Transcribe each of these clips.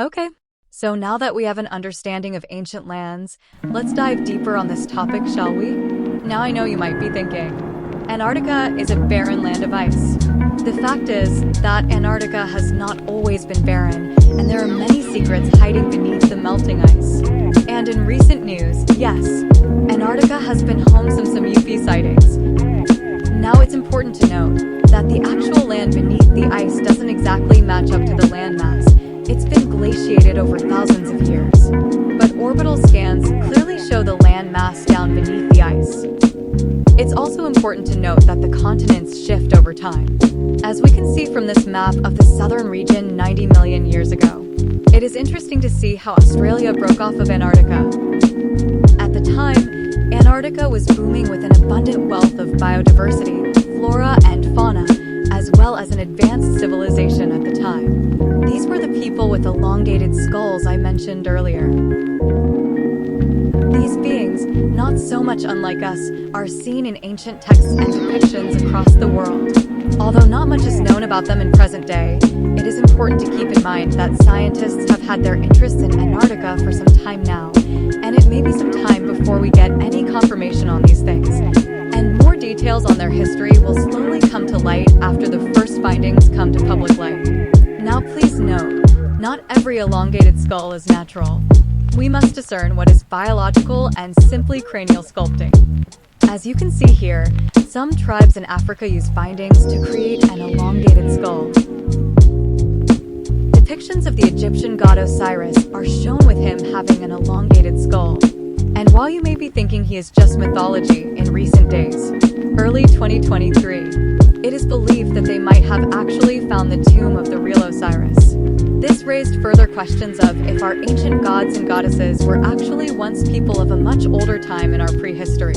Okay, so now that we have an understanding of ancient lands, let's dive deeper on this topic, shall we? Now I know you might be thinking, Antarctica is a barren land of ice. The fact is that Antarctica has not always been barren, and there are many secrets hiding beneath the melting ice. And in recent news, yes, Antarctica has been home to some UFO sightings. Now it's important to note that the actual land beneath the ice doesn't exactly match up to the landmass. It's been glaciated over thousands of years. But orbital scans clearly show the land mass down beneath the ice. It's also important to note that the continents shift over time. As we can see from this map of the southern region 90 million years ago, it is interesting to see how Australia broke off of Antarctica. At the time, Antarctica was booming with an abundant wealth of biodiversity, flora and fauna, as well as an advanced civilization at the time. These were the people with elongated skulls I mentioned earlier. These beings, not so much unlike us, are seen in ancient texts and depictions across the world. Although not much is known about them in present day, it is important to keep in mind that scientists have had their interests in Antarctica for some time now, and it may be some time before we get any confirmation on these things. And more details on their history will slowly come to light after the first findings come to public light. Now please note, not every elongated skull is natural. We must discern what is biological and simply cranial sculpting. As you can see here, some tribes in Africa use findings to create an elongated skull. Depictions of the Egyptian god Osiris are shown with him having an elongated skull. And while you may be thinking he is just mythology in recent days, early 2023, it is believed that they might have actually found the tomb of the real Osiris. This raised further questions of if our ancient gods and goddesses were actually once people of a much older time in our prehistory.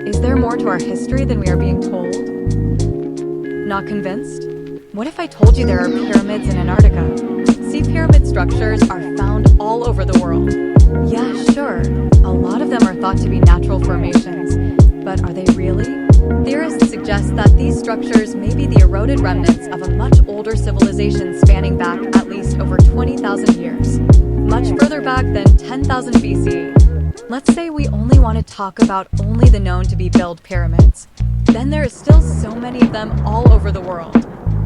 Is there more to our history than we are being told? Not convinced? What if I told you there are pyramids in Antarctica? See, pyramid structures are found all over the world. Yeah, sure, a lot of them are thought to be natural formations, but are they really? Theorists suggest that these structures may be the eroded remnants of a much older civilization spanning back at least over 20,000 years, much further back than 10,000 BC. Let's say we only want to talk about only the known to be built pyramids. Then there is still so many of them all over the world,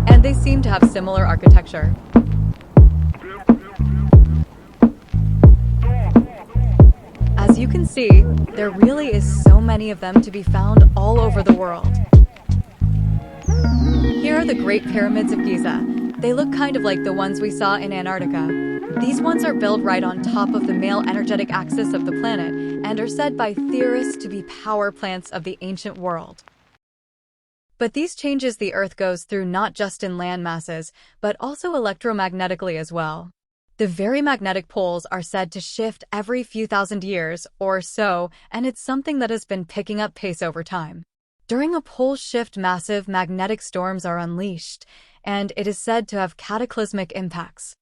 and they seem to have similar architecture. As you can see, there really is so many of them to be found all over the world. Here are the Great Pyramids of Giza. They look kind of like the ones we saw in Antarctica. These ones are built right on top of the male energetic axis of the planet and are said by theorists to be power plants of the ancient world. But these changes the Earth goes through not just in land masses, but also electromagnetically as well. The very magnetic poles are said to shift every few thousand years or so, and it's something that has been picking up pace over time. During a pole shift, massive magnetic storms are unleashed, and it is said to have cataclysmic impacts.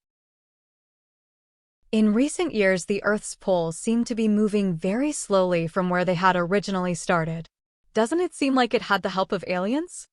In recent years, the Earth's poles seem to be moving very slowly from where they had originally started. Doesn't it seem like it had the help of aliens?